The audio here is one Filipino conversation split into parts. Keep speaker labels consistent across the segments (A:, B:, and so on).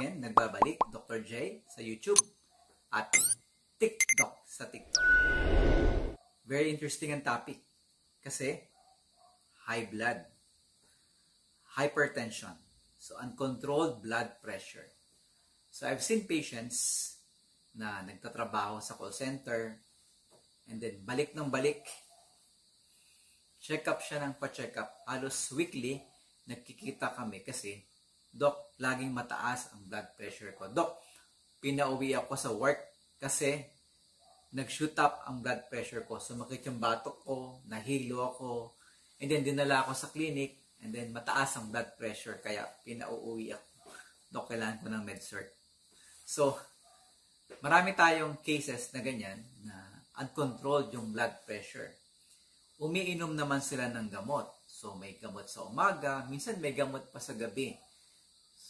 A: again, nagbabalik, Dr. J sa YouTube at TikTok sa TikTok. Very interesting ang topic kasi high blood, hypertension, so uncontrolled blood pressure. So I've seen patients na nagtatrabaho sa call center and then balik ng balik, check up siya ng pa-check up. Halos weekly, nagkikita kami kasi, Dok, laging mataas ang blood pressure ko. Dok, pinauwi ako sa work kasi nag-shoot up ang blood pressure ko. Sumakit yung batok ko, nahilo ako, and then dinala ako sa clinic, and then mataas ang blood pressure, kaya pinauwi ako. Dok, kailangan ko ng med-cert. So, marami tayong cases na ganyan, na uncontrolled yung blood pressure. Umiinom naman sila ng gamot. So, may gamot sa umaga, minsan may gamot pa sa gabi.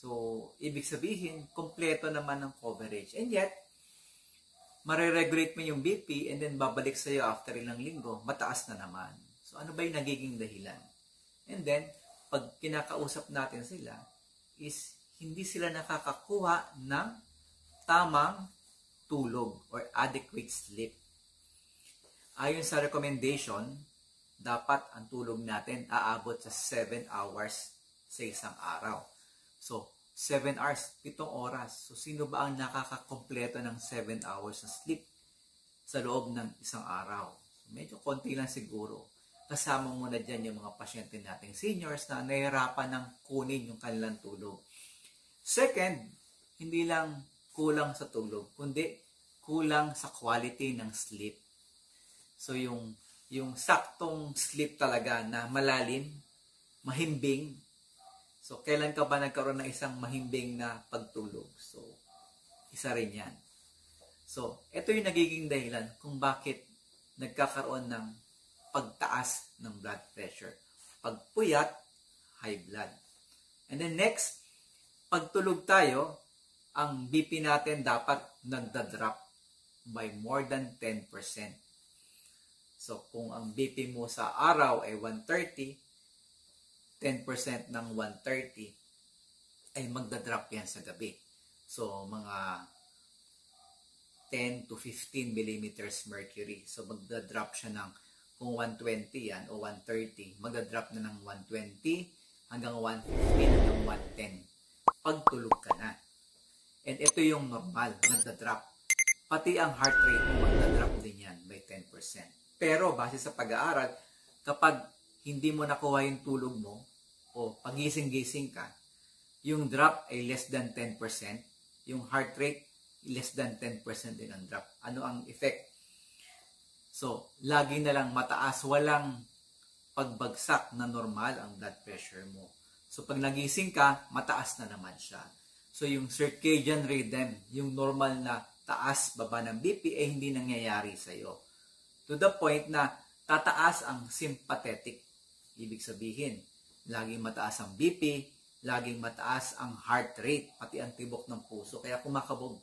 A: So, ibig sabihin, kompleto naman ng coverage. And yet, mariregulate mo yung BP and then babalik sa'yo after ilang linggo, mataas na naman. So, ano ba yung nagiging dahilan? And then, pag kinakausap natin sila, is hindi sila nakakakuha ng tamang tulog or adequate sleep. Ayon sa recommendation, dapat ang tulog natin aabot sa 7 hours sa isang araw. So, 7 hours, 7 oras. So, sino ba ang nakakakompleto ng 7 hours na sleep sa loob ng isang araw? So, medyo konti lang siguro. Kasama mo na dyan yung mga pasyente nating seniors na nahihirapan ng kunin yung kanilang tulog. Second, hindi lang kulang sa tulog, kundi kulang sa quality ng sleep. So, yung saktong sleep talaga na malalim, mahimbing. So, kailan ka ba nagkaroon ng isang mahimbing na pagtulog? So, isa rin yan. So, ito yung nagiging dahilan kung bakit nagkakaroon ng pagtaas ng blood pressure. Pagpuyat, high blood. And then next, pagtulog tayo, ang BP natin dapat nagda-drop by more than 10%. So, kung ang BP mo sa araw ay 130, 10% ng 130 ay magdadrop yan sa gabi. So, mga 10 to 15 millimeters mercury. So, magdadrop siya ng, kung 120 yan o 130, magdadrop na ng 120 hanggang 150 hanggang 110. Pagtulog ka na. And ito yung normal, nagdadrop. Pati ang heart rate mo, magdadrop din yan by 10%. Pero, base sa pag-aaral, kapag hindi mo nakuha yung tulog mo, o pagising-gising ka, yung drop ay less than 10%, yung heart rate, less than 10% din ang drop. Ano ang effect? So, lagi na lang mataas, walang pagbagsak na normal ang blood pressure mo. So, pag nagising ka, mataas na naman siya. So, yung circadian rhythm, yung normal na taas, baba ng BP, ay hindi nangyayari sa'yo. To the point na tataas ang sympathetic. Ibig sabihin, laging mataas ang BP, laging mataas ang heart rate, pati ang tibok ng puso. Kaya kumakabog,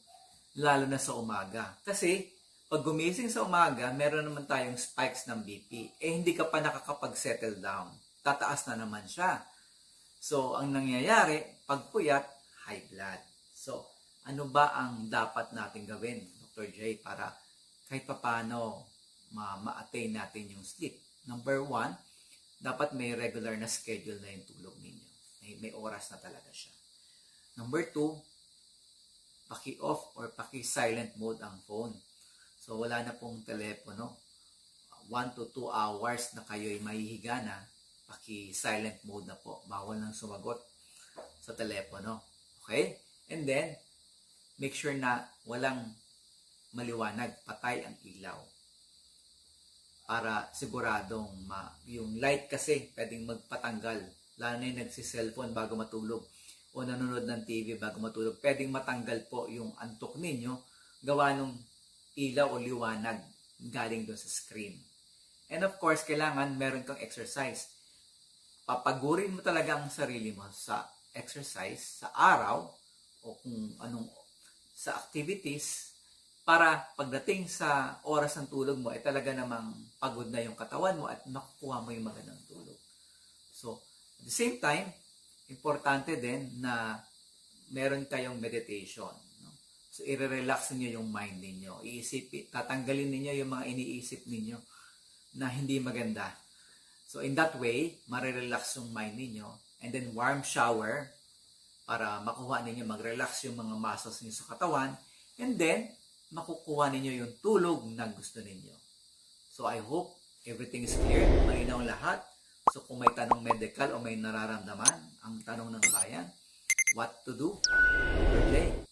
A: lalo na sa umaga. Kasi, pag gumising sa umaga, meron naman tayong spikes ng BP. Hindi ka pa nakakapag-settle down. Tataas na naman siya. So, ang nangyayari, pagpuyat, high blood. So, ano ba ang dapat natin gawin, Dr. J, para kahit paano ma-attain natin yung sleep? Number 1, dapat may regular na schedule na yung tulog ninyo. May oras na talaga siya. Number 2, paki-off or paki-silent mode ang phone. So, wala na pong telepono. 1 to 2 hours na kayo'y mahihiga na, paki-silent mode na po. Bawal nang sumagot sa telepono. Okay? And then, make sure na walang maliwanag, patay ang ilaw. Para siguradong yung light kasi pwedeng magpatanggal. Lalo na yung nagsi-cellphone bago matulog o nanonood ng TV bago matulog. Pwedeng matanggal po yung antok ninyo gawa ng ilaw o liwanag galing doon sa screen. And of course, kailangan meron kang exercise. Papagurin mo talaga ang sarili mo sa exercise sa araw o kung anong sa activities para pagdating sa oras ng tulog mo, ay talaga namang pagod na yung katawan mo at nakukuha mo yung magandang tulog. So, at the same time, importante din na meron kayong meditation. No? So, i-relax niyo yung mind ninyo. Tatanggalin niyo yung mga iniisip ninyo na hindi maganda. So, in that way, marirelax yung mind ninyo. And then, warm shower para makuha ninyo, mag-relax yung mga muscles niyo sa katawan. And then, makukuha ninyo yung tulog na gusto ninyo. So, I hope everything is clear. Malinaw lahat. So, kung may tanong medical o may nararamdaman, ang tanong ng bayan, what to do per day?